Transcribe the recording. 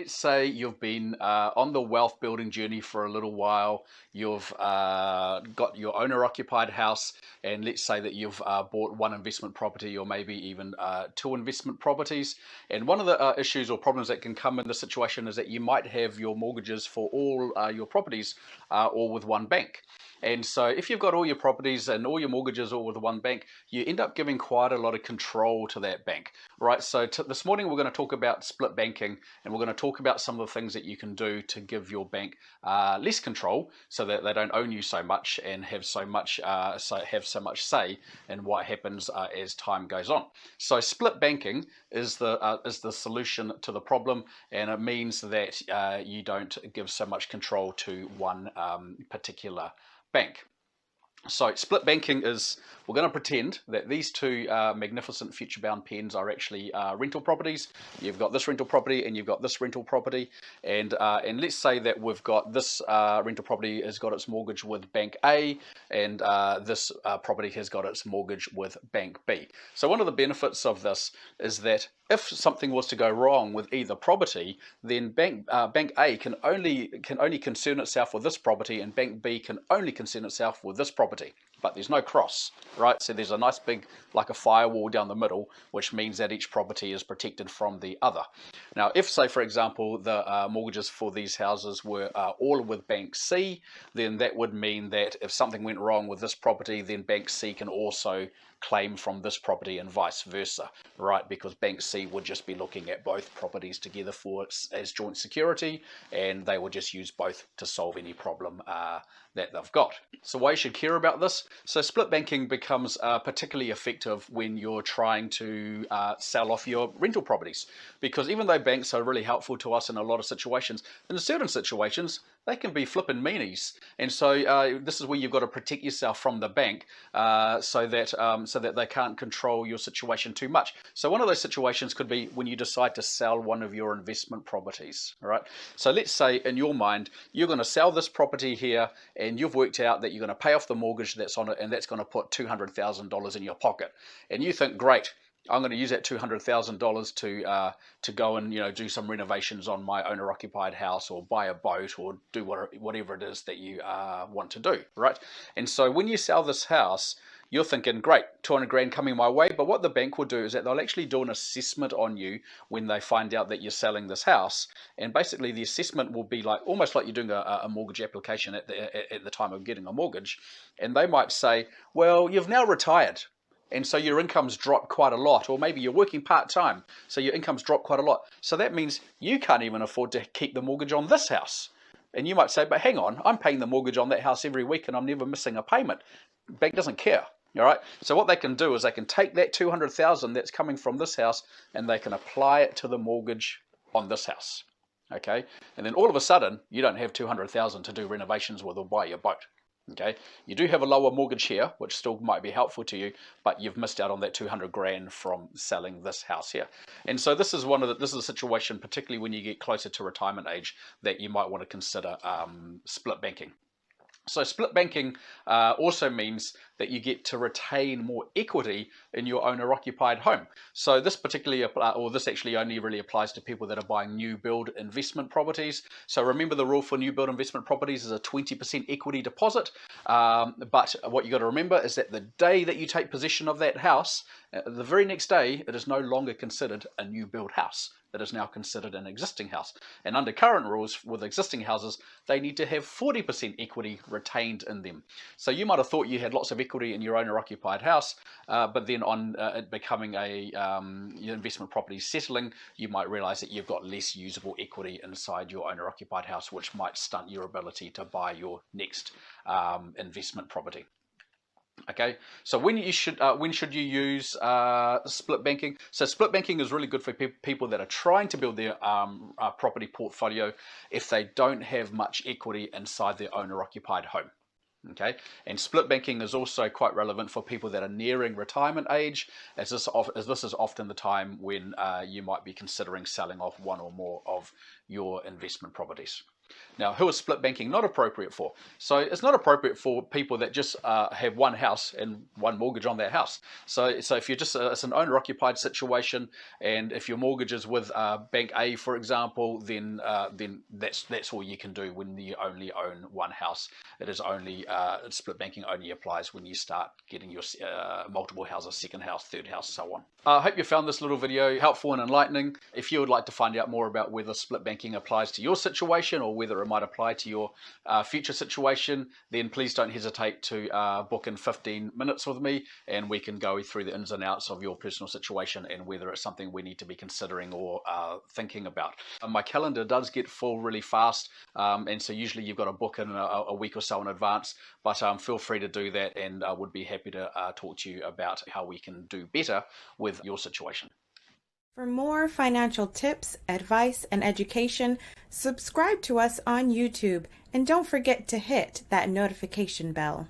let's say you've been on the wealth building journey for a little while. You've got your owner occupied house, and let's say that you've bought one investment property or maybe even two investment properties. And one of the issues or problems that can come in the situation is that you might have your mortgages for all your properties all with one bank. And so if you've got all your properties and all your mortgages all with one bank, you end up giving quite a lot of control to that bank, right? So this morning we're going to talk about split banking, and we're going to talk about some of the things that you can do to give your bank less control so that they don't own you so much and have so much say in what happens as time goes on. So split banking is the solution to the problem, and it means that you don't give so much control to one particular bank. So split banking is, we're going to pretend that these two magnificent future-bound pens are actually rental properties. You've got this rental property and you've got this rental property, and let's say that we've got this rental property has got its mortgage with Bank A, and this property has got its mortgage with Bank B. So one of the benefits of this is that if something was to go wrong with either property, then Bank A can only concern itself with this property, and Bank B can only concern itself with this property. But there's no cross, right? So there's a nice big, like a firewall down the middle, which means that each property is protected from the other. Now, if, say, for example, the mortgages for these houses were all with Bank C, then that would mean that if something went wrong with this property, then Bank C can also claim from this property and vice versa, right? Because Bank C would just be looking at both properties together as joint security, and they will just use both to solve any problem that they've got. So why you should care about this? So split banking becomes particularly effective when you're trying to sell off your rental properties, because even though banks are really helpful to us in a lot of situations, in certain situations they can be flipping meanies, and so this is where you've got to protect yourself from the bank so that they can't control your situation too much. So one of those situations could be when you decide to sell one of your investment properties. All right. So let's say in your mind you're going to sell this property here, and you've worked out that you're going to pay off the mortgage that's on it, and that's going to put $200,000 in your pocket, and you think, great, I'm going to use that $200,000 to go and do some renovations on my owner-occupied house, or buy a boat, or do whatever it is that you want to do, right? And so when you sell this house, you're thinking, great, 200 grand coming my way. But what the bank will do is that they'll actually do an assessment on you when they find out that you're selling this house, and basically the assessment will be like almost like you're doing a mortgage application at the time of getting a mortgage, and they might say, well, you've now retired, and so your income's dropped quite a lot, or maybe you're working part-time, so your income's dropped quite a lot. So that means you can't even afford to keep the mortgage on this house. And you might say, but hang on, I'm paying the mortgage on that house every week and I'm never missing a payment. Bank doesn't care. All right. So what they can do is they can take that 200,000 that's coming from this house, and they can apply it to the mortgage on this house. Okay. And then all of a sudden, you don't have 200,000 to do renovations with or buy your boat. Okay, you do have a lower mortgage here, which still might be helpful to you, but you've missed out on that 200 grand from selling this house here. And so this is a situation, particularly when you get closer to retirement age, that you might want to consider split banking. So split banking also means that you get to retain more equity in your owner-occupied home. So this actually only really applies to people that are buying new build investment properties. So remember, the rule for new build investment properties is a 20% equity deposit. But what you got to remember is that the day that you take possession of that house, the very next day, it is no longer considered a new build house. It is now considered an existing house. And under current rules with existing houses, they need to have 40% equity retained in them. So you might have thought you had lots of equity in your owner-occupied house, but then on it becoming your investment property settling, you might realize that you've got less usable equity inside your owner-occupied house, which might stunt your ability to buy your next investment property. Okay, so when should you use split banking? So split banking is really good for people that are trying to build their property portfolio if they don't have much equity inside their owner-occupied home. Okay, and split banking is also quite relevant for people that are nearing retirement age, as this is often the time when you might be considering selling off one or more of your investment properties. Now, who is split banking not appropriate for? So it's not appropriate for people that just have one house and one mortgage on that house. So if you're just it's an owner-occupied situation, and if your mortgage is with Bank A, for example, then that's all you can do when you only own one house. It is only split banking only applies when you start getting your multiple houses, second house, third house, so on. I hope you found this little video helpful and enlightening. If you would like to find out more about whether split banking applies to your situation or whether it might apply to your future situation, then please don't hesitate to book in 15 minutes with me, and we can go through the ins and outs of your personal situation and whether it's something we need to be considering or thinking about. My calendar does get full really fast, and so usually you've got to book in a week or so in advance, but feel free to do that, and I would be happy to talk to you about how we can do better with your situation. For more financial tips, advice, and education, subscribe to us on YouTube, and don't forget to hit that notification bell.